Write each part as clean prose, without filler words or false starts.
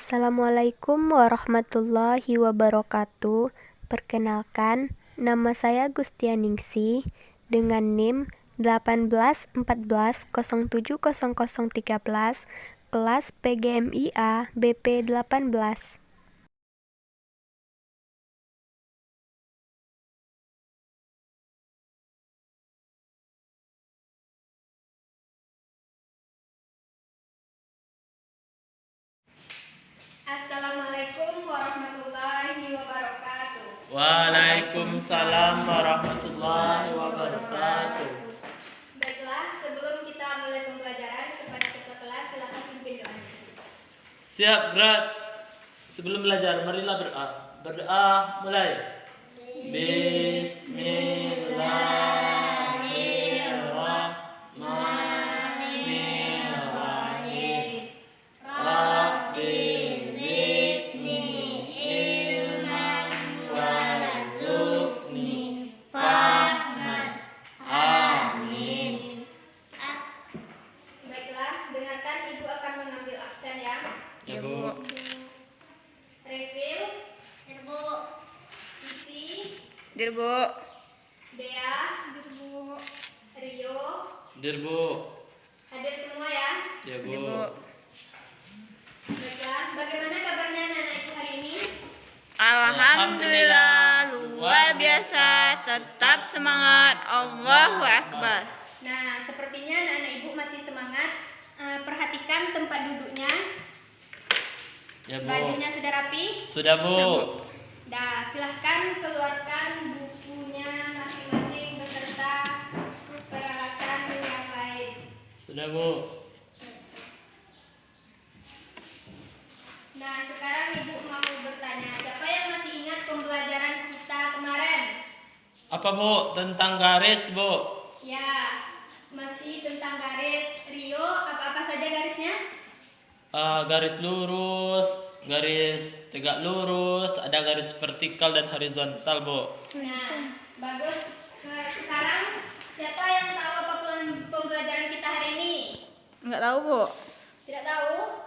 Assalamualaikum warahmatullahi wabarakatuh. Perkenalkan, nama saya Gustianingsih dengan NIM 1814070013 kelas PGMIA BP 18. Assalamualaikum warahmatullahi wabarakatuh. Waalaikumsalam warahmatullahi wabarakatuh. Baiklah, sebelum kita mulai pembelajaran, kepada ketua kelas silakan pimpin doanya. Siap, Grad. Sebelum belajar, marilah berdoa. Berdoa mulai. Bismillahirrahmanirrahim. Rabbi zidni ilman warzuqni fahman. Amin. Baiklah, dengarkan, Ibu akan mengambil aksen ya. Ya, Bu. Refill, Dirbu. Sisi, Dirbu. Dea, Dirbu. Rio, Dirbu. hadir semua ya. Ya, Bu. Dirbu. Baiklah, bagaimana kabarnya anak-anak Ibu hari ini? Alhamdulillah, luar biasa. Tetap semangat. Allahu Akbar. Nah, sepertinya anak-anak Ibu masih semangat. Perhatikan tempat duduknya. Ya, Bu. Bajunya sudah rapi? Sudah, Bu. Nah, silahkan keluarkan bukunya masing-masing beserta peralatan yang lain. Sudah, Bu. Nah, sekarang Ibu mau bertanya, siapa yang masih ingat pembelajaran kita kemarin? Apa, Bu? Tentang garis, Bu? Ya, masih tentang garis. Rio, apa-apa saja garisnya? Garis lurus, garis tegak lurus, ada garis vertikal dan horizontal, Bu. Nah, bagus. Sekarang siapa yang tahu apa pembelajaran kita hari ini? Enggak tahu, Bu. Tidak tahu?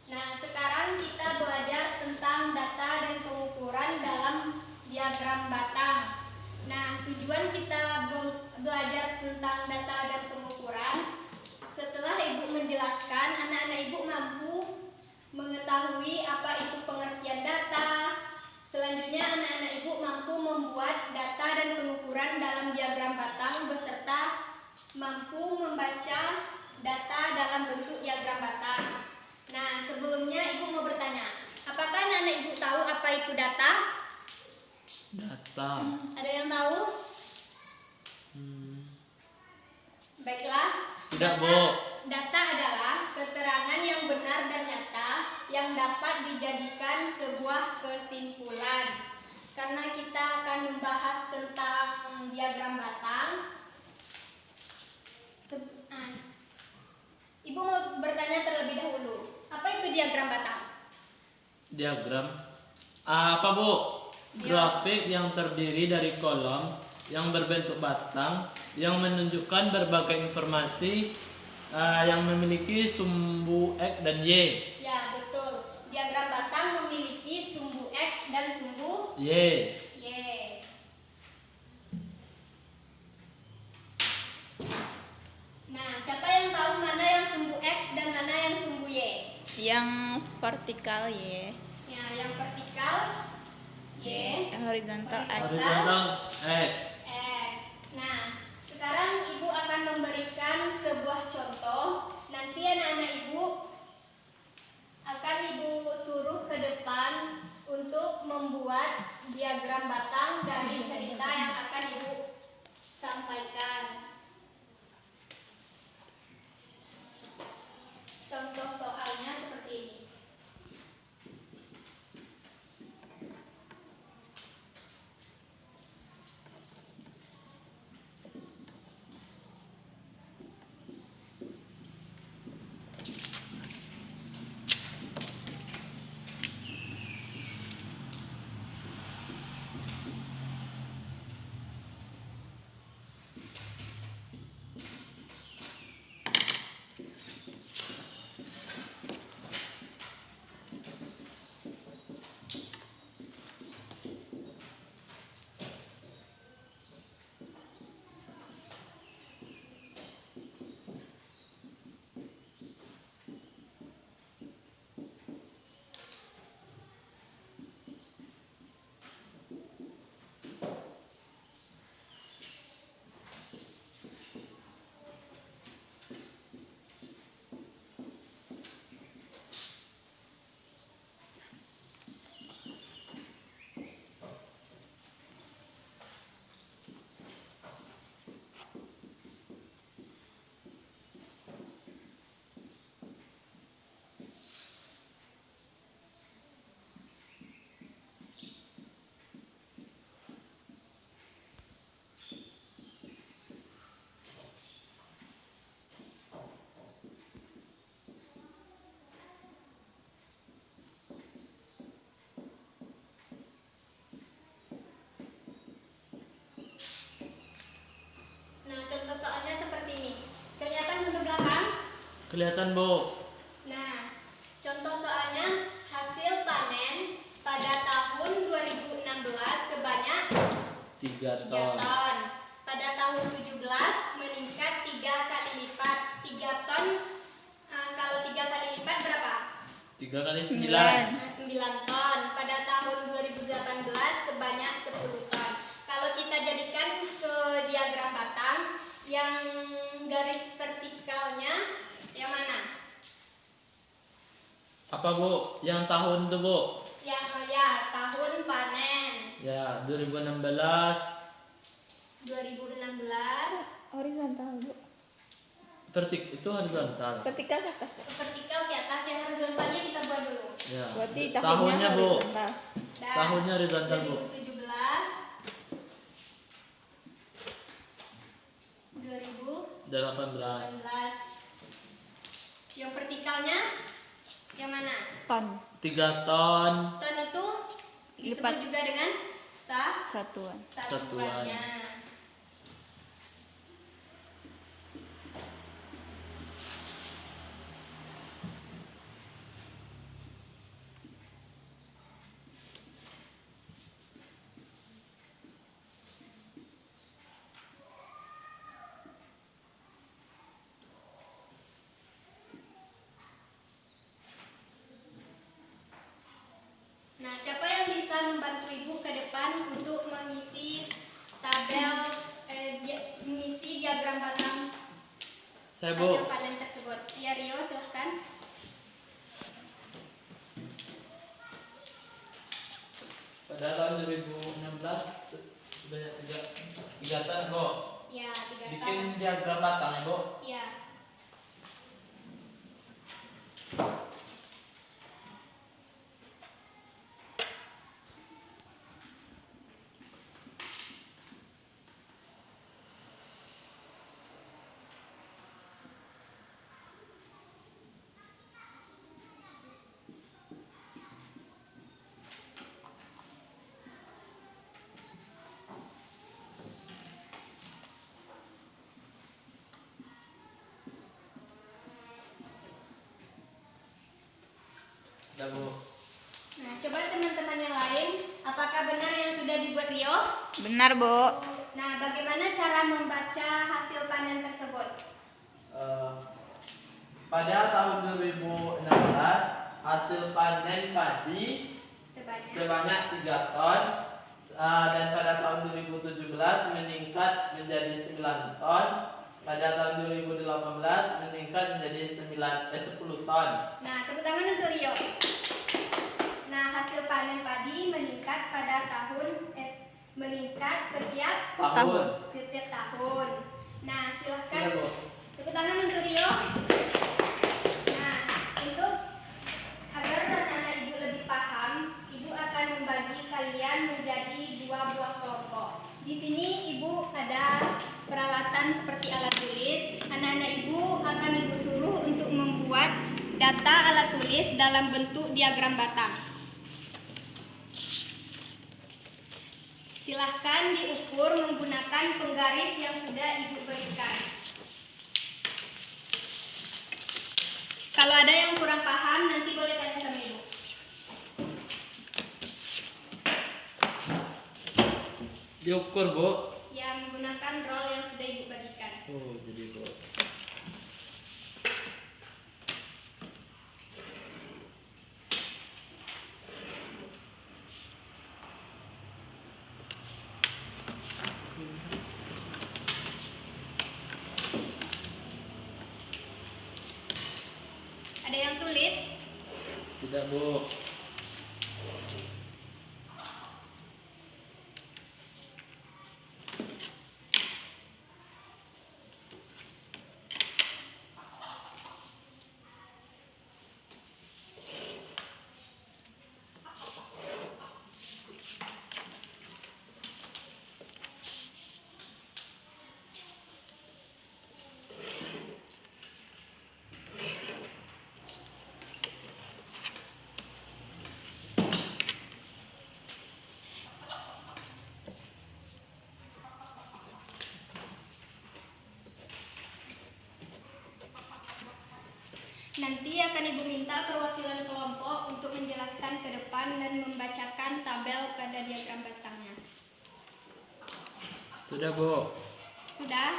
Nah, sekarang kita belajar tentang data dan pengukuran dalam diagram batang. Nah, tujuan kita belajar tentang data dan pengukuran, setelah Ibu menjelaskan, anak-anak Ibu mampu mengetahui apa itu pengertian data. Selanjutnya, anak-anak Ibu mampu membuat data dan pengukuran dalam diagram batang beserta mampu membaca data dalam bentuk diagram batang. Nah, sebelumnya Ibu mau bertanya, apakah anak-anak Ibu tahu apa itu data? Data. Ada yang tahu? Baiklah. Tidak, Bu. Data adalah keterangan yang benar dan nyata yang dapat dijadikan sebuah kesimpulan. Karena kita akan membahas tentang diagram batang. Ibu mau bertanya terlebih dahulu, apa itu diagram batang? Diagram. Apa, Bu? Grafik yang terdiri dari kolom yang berbentuk batang yang menunjukkan berbagai informasi yang memiliki sumbu X dan Y. Ya, betul. Diagram batang memiliki sumbu X dan sumbu Y. Y. Nah, siapa yang tahu mana yang sumbu X dan mana yang sumbu Y? Yang vertikal Y, Ya, yang vertikal Y, yang horizontal X. Horizontal X. X. Nah, sekarang Ibu akan memberikan sebuah contoh. Nanti anak-anak Ibu akan Ibu suruh ke depan untuk membuat diagram batang dari cerita yang akan Ibu sampaikan. Contoh soalnya seperti ini. Kelihatan Bu. Nah, contoh soalnya hasil panen pada tahun 2016 sebanyak 3 3 ton. ton. Pada tahun 17 meningkat 3 kali lipat. 3 ton, kalau 3 kali lipat berapa? 3 kali 9. 9 ton. Pada tahun 2018 sebanyak 10 ton. Kalau kita jadikan ke diagram batang, yang garis vertikalnya yang mana? Apa Bu? Yang tahun tuh Bu? Yang ya tahun panen Ya, 2016. 2016. Horizontal, Bu. Itu horizontal. Vertikal ke atas. Vertikal ke atas, yang horizontalnya kita buat dulu. Ya. Berarti Tahunnya Bu. horizontal. Dan Tahunnya horizontal Bu. 2017, 2018. 18. Yang vertikalnya yang mana? Ton. 3 ton. Ton itu disebut Lipat. juga dengan Satuan. satuannya. Nah, siapa yang bisa membantu Ibu ke depan untuk mengisi mengisi diagram batang Saya Bu. hasil panen tersebut? Ya, Rio, silahkan. Pada tahun 2016 sebanyak 3 ton Bu. Ya, 3 ton. Bikin diagram batang ya Bu. Ya. Sudah Bu. Nah, coba teman-teman yang lain, apakah benar yang sudah dibuat Rio? Benar, Bu. Nah, bagaimana cara membaca hasil panen tersebut? Pada tahun 2016 hasil panen padi sebanyak 3 ton, dan pada tahun 2017 meningkat menjadi 9 ton. Pada tahun 2018 meningkat menjadi 10 ton. Nah, tepuk tangan untuk Rio. Nah, hasil panen padi meningkat setiap Tahun. tahun. Nah, silahkan Sudah Bu. tepuk tangan untuk Rio. Nah, untuk agar anak-anak Ibu lebih paham, Ibu akan membagi kalian menjadi 2 buah kelompok. Di sini Ibu ada peralatan seperti alat tulis. Anak-anak Ibu akan Ibu suruh untuk membuat data alat tulis dalam bentuk diagram batang. Silahkan diukur menggunakan penggaris yang sudah Ibu berikan. Kalau ada yang kurang paham, nanti boleh tanya sama Ibu. Diukur Bu. Yang menggunakan roll yang sudah Ibu bagikan. Oh, jadi Bu. Ada yang sulit? Tidak Bu. Nanti akan Ibu minta perwakilan kelompok untuk menjelaskan ke depan dan membacakan tabel pada diagram batangnya. Sudah, Bu. Sudah?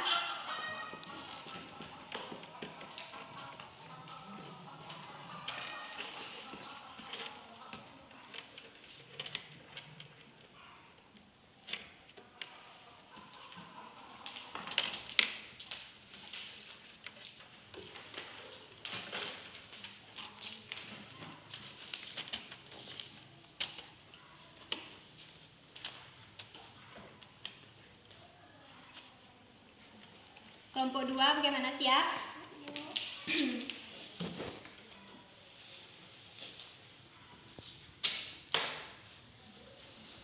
Kelompok 2 bagaimana, siap?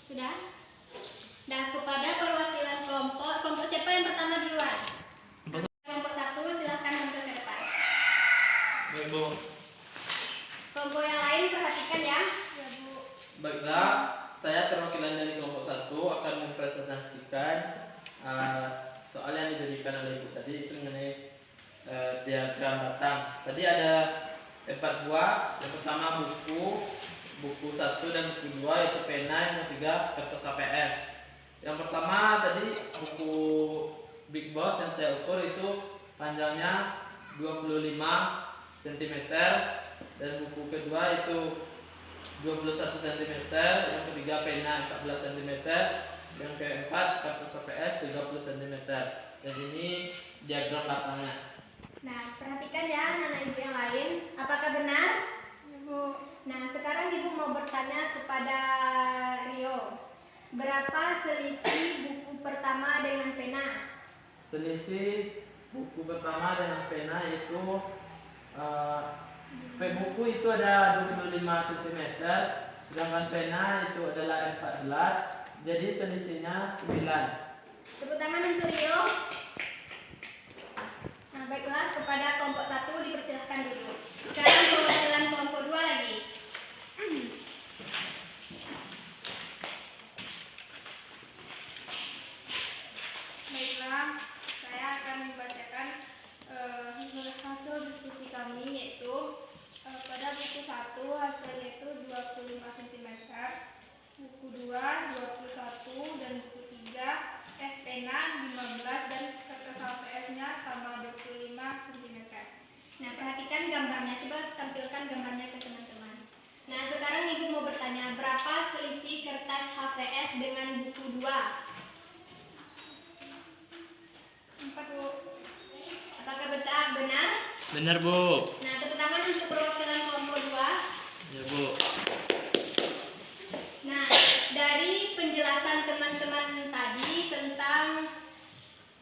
Sudah? Nah, kepada perwakilan kelompok siapa yang pertama duluan? Kelompok 1 silahkan tampil ke depan. Baik, Bu. Kelompok yang lain perhatikan ya. Ya, Bu. Baiklah, saya perwakilan dari kelompok 1 akan mempresentasikan soal yang dijadikan oleh Ibu tadi, itu mengenai diagram batang. Tadi ada 4 buah. Yang pertama buku 1 dan buku 2 yaitu pena, yang ketiga kertas HVS. Yang pertama tadi buku Big Boss yang saya ukur itu panjangnya 25 cm, dan buku kedua itu 21 cm, yang ketiga pena 14 cm, yang keempat kertas HVS 30 cm. Dan ini diagram batangnya. Nah, perhatikan ya anak-anak Ibu yang lain. Apakah benar? Ya, Bu. Nah, sekarang Ibu mau bertanya kepada Rio. Berapa selisih buku pertama dengan pena? Selisih buku pertama dengan pena itu buku itu ada 25 cm, sedangkan pena itu adalah 14, jadi selisihnya 9. Tepuk tangan untuk Rio. Nah, baiklah, kepada kelompok 1 dipersilahkan dulu. Sekarang perwakilan kelompok 2 lagi. Baiklah, saya akan membacakan hasil diskusi kami, yaitu pada buku 1 hasilnya itu 25 cm, buku 2 21, dan buku 3 pena 15, dan kertas HVS-nya sama 25 cm. Nah, perhatikan gambarnya. Coba tampilkan gambarnya ke teman-teman. Nah, sekarang Ibu mau bertanya, berapa selisih kertas HVS dengan buku 2? 4, Bu. Apakah benar? Benar, Bu. Nah, tepuk tangan untuk perwakilan kelompok 2. Ya, Bu. Nah, dari penjelasan teman-teman tadi tentang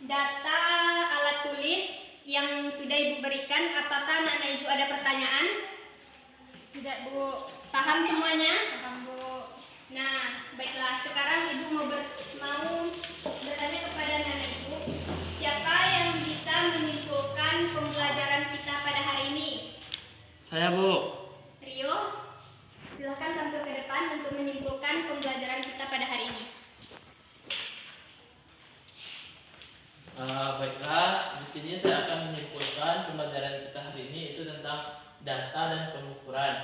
data alat tulis yang sudah Ibu berikan, apakah anak-anak Ibu ada pertanyaan? Tidak, Bu. Paham semuanya? Paham, Bu. Nah, baiklah. Sekarang Ibu mau bertanya kepada anak-anak Ibu, siapa yang bisa menyimpulkan pembelajaran kita pada hari ini? Saya, Bu. Rio, silakan tampil ke depan untuk menyimpulkan pembelajaran kita pada hari ini. Baiklah, di sini saya akan menyimpulkan pembelajaran kita hari ini itu tentang data dan pengukuran.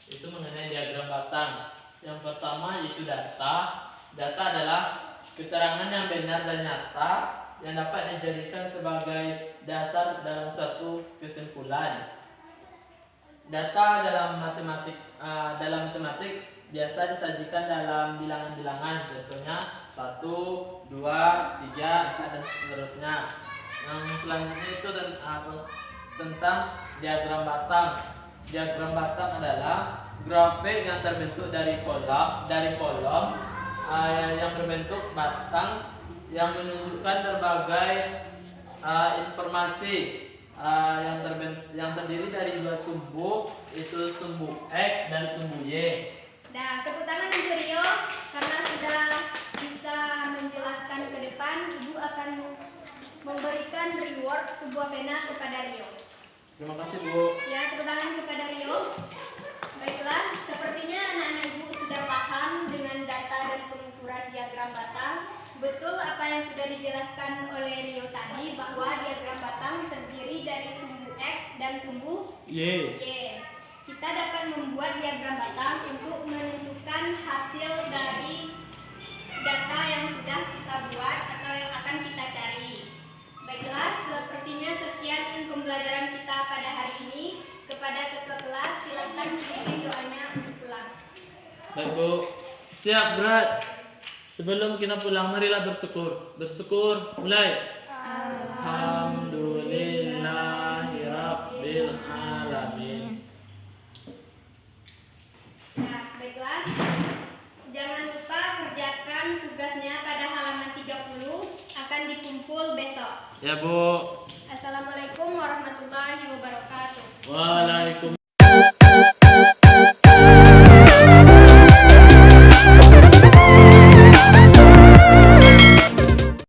Itu mengenai diagram batang. Yang pertama yaitu data. Data adalah keterangan yang benar dan nyata yang dapat dijadikan sebagai dasar dalam suatu kesimpulan. Data dalam matematik biasa disajikan dalam bilangan-bilangan, contohnya 1, 2, 3, 4, dan seterusnya. Yang selanjutnya itu tentang diagram batang. Diagram batang adalah grafik yang terbentuk dari kolom yang berbentuk batang yang menunjukkan berbagai informasi yang terdiri dari 2 sumbu, itu sumbu X dan sumbu Y. Nah, tepuk tangan untuk Rio karena sudah bisa menjelaskan ke depan. Ibu akan memberikan reward sebuah pena kepada Rio. Terima kasih, Bu. Ya, tepuk tangan kepada Rio. Baiklah, sepertinya anak-anak Ibu sudah paham dengan data dan pengukuran diagram batang. Betul apa yang sudah dijelaskan oleh Rio tadi, bahwa diagram batang terdiri dari sumbu X dan sumbu Y. Y. Kita dapat membuat diagram batang untuk menentukan hasil dari data yang sudah kita buat atau yang akan kita cari. Baiklah, sepertinya sekian pembelajaran kita pada hari ini. Kepada ketua kelas, silakan pimpin doanya untuk pulang. Baik Bu, siap berat. Sebelum kita pulang, marilah bersyukur. Bersyukur, mulai. Alhamdulillahirabbil alamin. Nah, baiklah. Jangan lupa kerjakan tugasnya pada halaman 30, akan dikumpul besok. Ya Bu. Assalamualaikum warahmatullahi wabarakatuh. Waalaikumsalam.